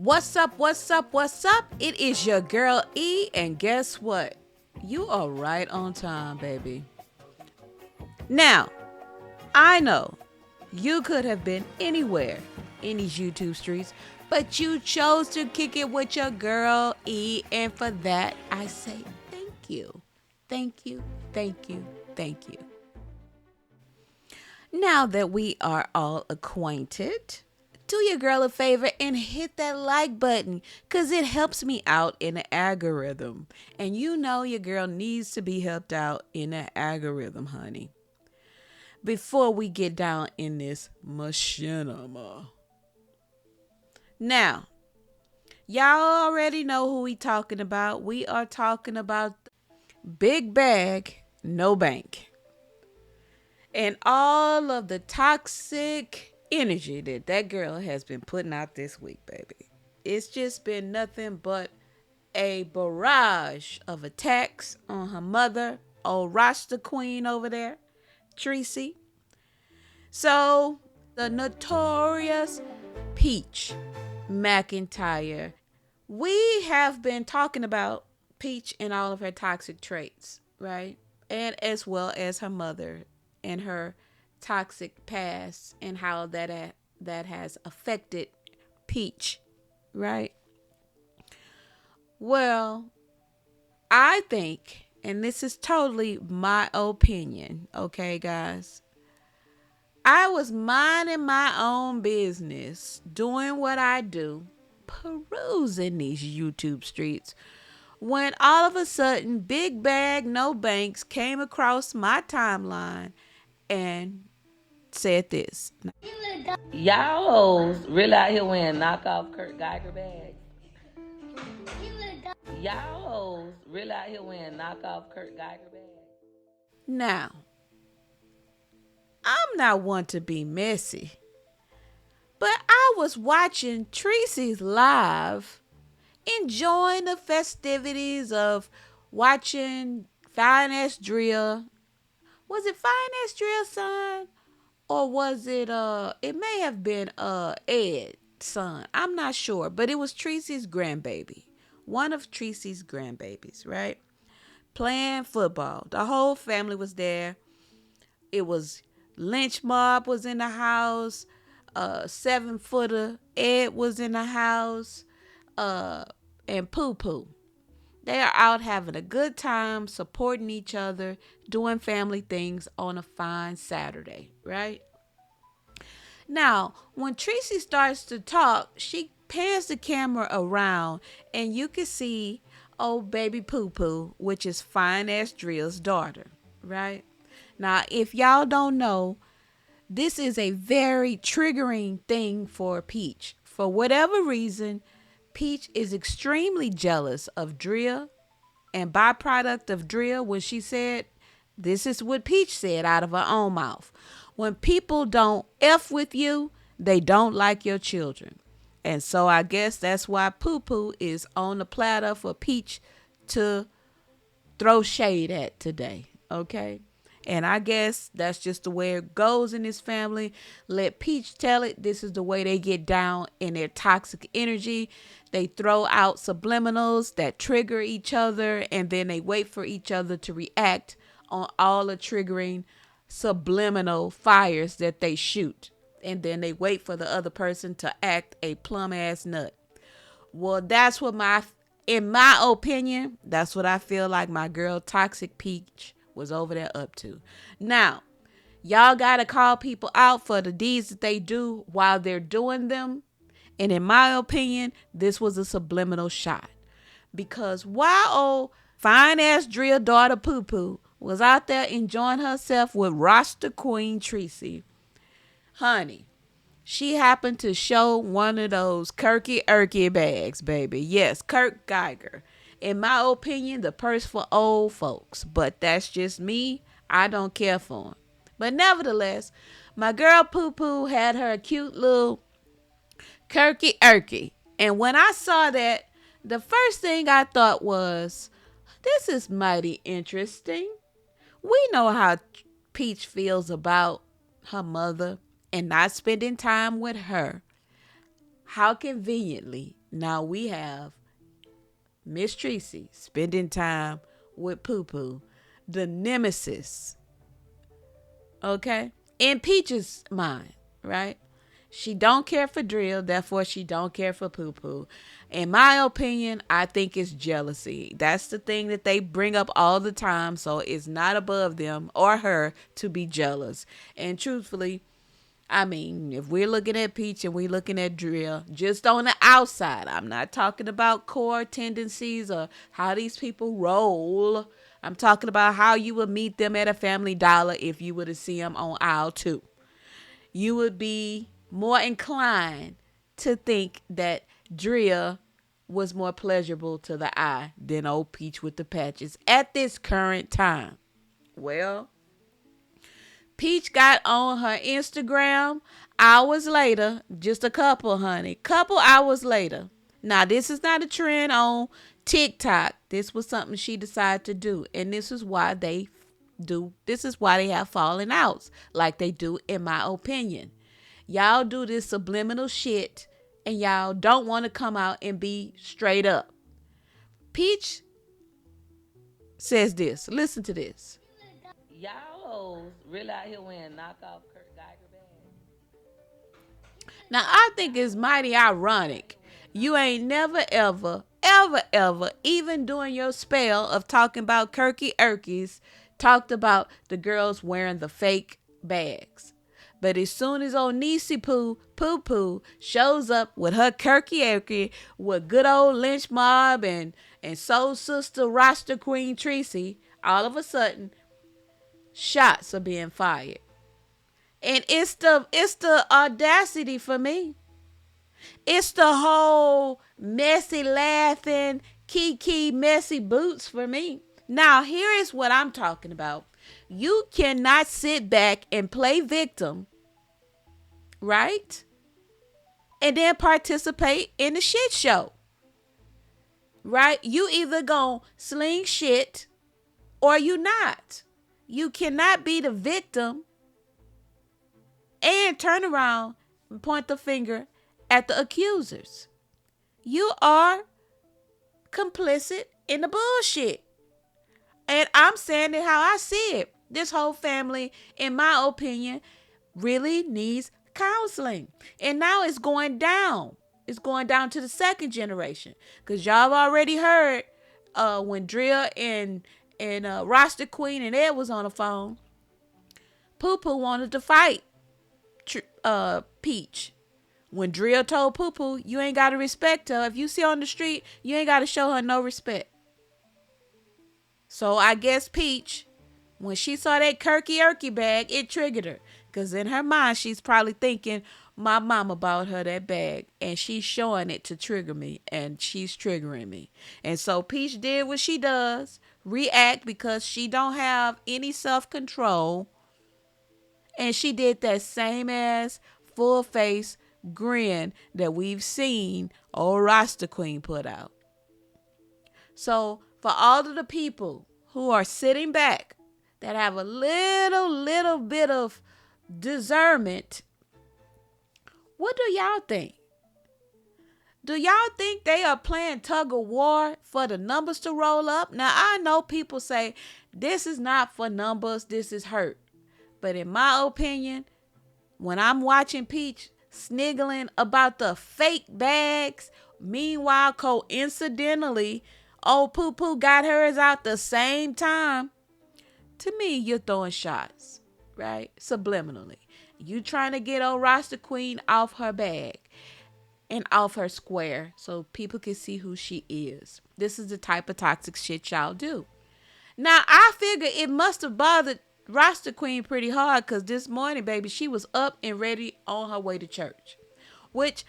What's up? What's up? What's up? It is your girl E, and guess what? You are right on time, baby. Now, I know you could have been anywhere in these YouTube streets, but you chose to kick it with your girl E, and for that, I say thank you. Thank you, thank you, thank you. Now that we are all acquainted, do your girl a favor and hit that like button because it helps me out in the algorithm. And you know your girl needs to be helped out in the algorithm, honey. Before we get down in this machinima. Now, y'all already know who we talking about. We are talking about Big Bag, No Bank. And all of the toxic energy that girl has been putting out this week, baby. It's just been nothing but a barrage of attacks on her mother, old Rasta Queen over there, Tracy. So, the notorious Peach McIntyre. We have been talking about Peach and all of her toxic traits, right? And as well as her mother and her toxic past and how that has affected Peach, right? Well, I think, and this is totally my opinion, okay, guys. I was minding my own business, doing what I do, perusing these YouTube streets, when all of a sudden Big Bag No Banks came across my timeline and said this. Y'all really out here wearing knockoff Kurt Geiger bags. Y'all really out here wearing knockoff Kurt Geiger bags. Now, I'm not one to be messy, but I was watching Tracy's live, enjoying the festivities of watching Fine Ass Drill. Was it Fine Ass Drill son? Or was it may have been Ed's son. I'm not sure, but it was Tracy's grandbaby. One of Tracy's grandbabies, right? Playing football. The whole family was there. It was Lynch Mob was in the house. 7-footer Ed was in the house. And Poo Poo. They are out having a good time, supporting each other, doing family things on a fine Saturday, right? Now, when Tracy starts to talk, she pans the camera around and you can see old baby Poo Poo, which is Fine Ass Drill's daughter, right? Now, if y'all don't know, this is a very triggering thing for Peach. For whatever reason, Peach is extremely jealous of Drea, and byproduct of Drea when she said, this is what Peach said out of her own mouth. When people don't F with you, they don't like your children. And so I guess that's why Poo Poo is on the platter for Peach to throw shade at today. Okay? And I guess that's just the way it goes in this family. Let Peach tell it. This is the way they get down in their toxic energy. They throw out subliminals that trigger each other, and then they wait for each other to react on all the triggering subliminal fires that they shoot. And then they wait for the other person to act a plum ass nut. Well, that's what in my opinion, that's what I feel like my girl Toxic Peach was over there up to. Now, y'all gotta call people out for the deeds that they do while they're doing them. And in my opinion, this was a subliminal shot. Because while old Fine Ass Drill daughter Poo Poo was out there enjoying herself with Rasta Queen Tracy, honey, she happened to show one of those Kirky Erky bags, baby. Yes, Kurt Geiger. In my opinion, the purse for old folks. But that's just me. I don't care for him. But nevertheless, my girl Poo Poo had her cute little Kirky Erky. And when I saw that, the first thing I thought was, this is mighty interesting. We know how Peach feels about her mother and not spending time with her. How conveniently Now we have Miss Tracy spending time with Poo Poo, the nemesis, okay? In Peach's mind, right? She don't care for Drill, therefore she don't care for Poo Poo. In my opinion, I think it's jealousy. That's the thing that they bring up all the time, so it's not above them or her to be jealous. And truthfully, I mean, if we're looking at Peach and we're looking at Drill, just on the outside, I'm not talking about core tendencies or how these people roll. I'm talking about how you would meet them at a Family Dollar if you were to see them on aisle 2. You would be more inclined to think that Drea was more pleasurable to the eye than old Peach with the patches at this current time. Well, Peach got on her Instagram hours later, just a couple, honey, couple hours later. Now, this is not a trend on TikTok. This was something she decided to do, and this is why they do. This is why they have fallen outs, like they do, in my opinion. Y'all do this subliminal shit, and y'all don't want to come out and be straight up. Peach says this. Listen to this. Y'all really out here wearing knockoff Kurt Geiger bags. Now, I think it's mighty ironic. You ain't never, ever, ever, ever, even during your spell of talking about Kirky Erkies, talked about the girls wearing the fake bags. But as soon as old Niecy Poo Poo shows up with her Kirky Erky with good old Lynch Mob and Soul Sister Roster Queen Tracy, all of a sudden, shots are being fired. And it's the audacity for me. It's the whole messy laughing, kiki messy boots for me. Now, here is what I'm talking about. You cannot sit back and play victim, right? And then participate in the shit show, right? You either gonna sling shit or you not. You cannot be the victim and turn around and point the finger at the accusers. You are complicit in the bullshit. And I'm saying it how I see it. This whole family, in my opinion, really needs counseling. And now it's going down. It's going down to the second generation. Because y'all have already heard when Drill and Roster Queen and Ed was on the phone, Poo Poo wanted to fight Peach. When Drill told Poo Poo, you ain't got to respect her. If you see her on the street, you ain't got to show her no respect. So I guess Peach, when she saw that Kirky Erky bag, it triggered her. Because in her mind, she's probably thinking, my mama bought her that bag. And she's showing it to trigger me. And she's triggering me. And so Peach did what she does. React because she don't have any self-control. And she did that same ass full face grin that we've seen old Rasta Queen put out. So for all of the people who are sitting back that have a little bit of discernment, what do y'all think? Do y'all think they are playing tug of war for the numbers to roll up? Now, I know people say this is not for numbers, this is hurt. But in my opinion, when I'm watching Peach sniggling about the fake bags, meanwhile, coincidentally, old Poo Poo got hers out the same time. To me, you're throwing shots, right? Subliminally. You trying to get old Roster Queen off her bag and off her square so people can see who she is. This is the type of toxic shit y'all do. Now, I figure it must have bothered Roster Queen pretty hard because this morning, baby, she was up and ready on her way to church. Which,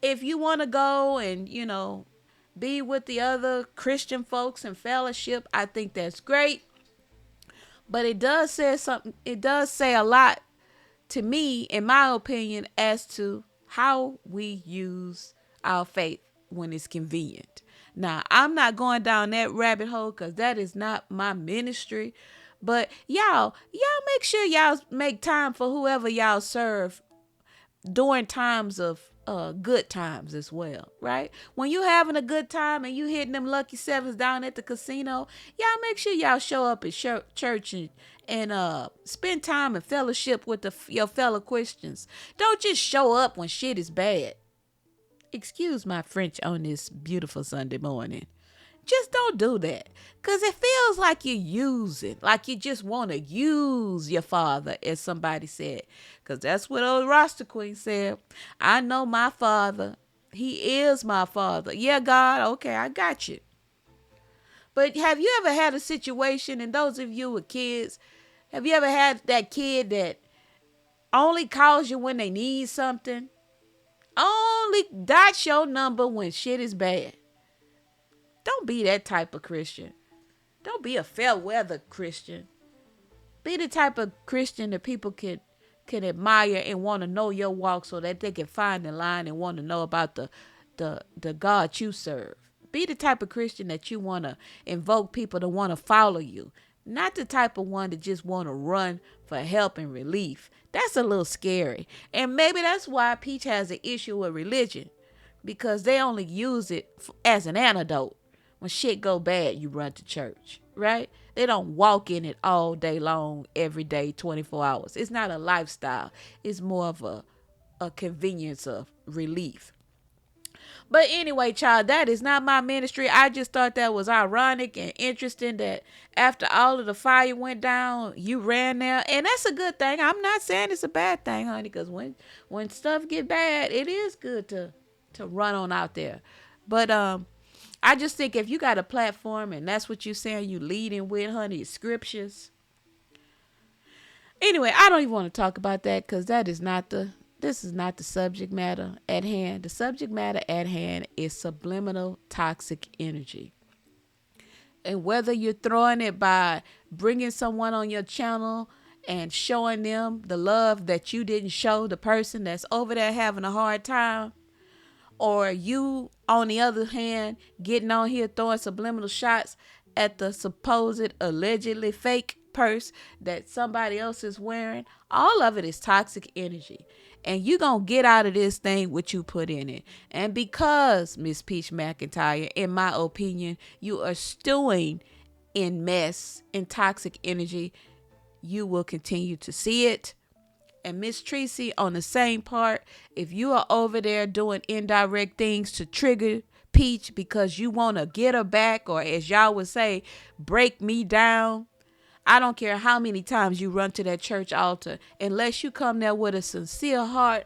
if you want to go and, be with the other Christian folks and fellowship, I think that's great. But it does say something. It does say a lot to me, in my opinion, as to how we use our faith when it's convenient. Now, I'm not going down that rabbit hole because that is not my ministry. But y'all make sure y'all make time for whoever y'all serve during times of good times as well, right? When you having a good time and you hitting them lucky sevens down at the casino, y'all make sure y'all show up at church and spend time and fellowship with your fellow Christians. Don't just show up when shit is bad. Excuse my French on this beautiful Sunday morning. Just don't do that. Because it feels like you're using, like you just want to use your father, as somebody said. Because that's what old Rasta Queen said. I know my father. He is my father. Yeah, God, okay, I got you. But have you ever had a situation, and those of you with kids, have you ever had that kid that only calls you when they need something? Only dots your number when shit is bad. Don't be that type of Christian. Don't be a fair weather Christian. Be the type of Christian that people can admire and want to know your walk so that they can find in line and want to know about the God you serve. Be the type of Christian that you want to invoke people to want to follow you. Not the type of one that just want to run for help and relief. That's a little scary. And maybe that's why Peach has an issue with religion. Because they only use it as an antidote. When shit go bad, you run to church, right? They don't walk in it all day long, every day, 24 hours. It's not a lifestyle. It's more of a convenience of relief. But anyway, child, that is not my ministry. I just thought that was ironic and interesting that after all of the fire went down, you ran there. And that's a good thing. I'm not saying it's a bad thing, honey, because when stuff get bad, it is good to run on out there. But I just think if you got a platform and that's what you're saying you leading with, honey, scriptures. Anyway, I don't even want to talk about that because this is not the subject matter at hand. The subject matter at hand is subliminal toxic energy. And whether you're throwing it by bringing someone on your channel and showing them the love that you didn't show the person that's over there having a hard time, or you, on the other hand, getting on here throwing subliminal shots at the supposed allegedly fake purse that somebody else is wearing, all of it is toxic energy. And you going to get out of this thing what you put in it. And because, Miss Peach McIntyre, in my opinion, you are stewing in mess, in toxic energy, you will continue to see it. And Miss Tracy, on the same part, if you are over there doing indirect things to trigger Peach because you want to get her back, or as y'all would say, break me down, I don't care how many times you run to that church altar, unless you come there with a sincere heart,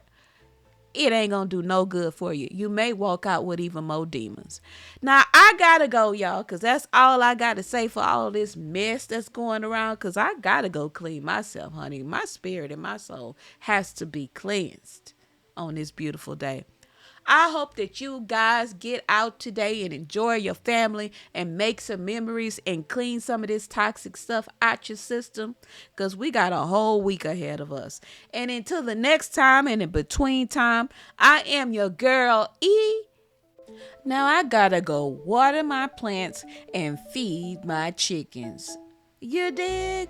it ain't gonna do no good for you. You may walk out with even more demons. Now, I gotta go, y'all, because that's all I gotta say for all this mess that's going around, because I gotta go clean myself, honey. My spirit and my soul has to be cleansed on this beautiful day. I hope that you guys get out today and enjoy your family and make some memories and clean some of this toxic stuff out your system, because we got a whole week ahead of us. And until the next time and in between time, I am your girl E. Now I gotta go water my plants and feed my chickens. You dig?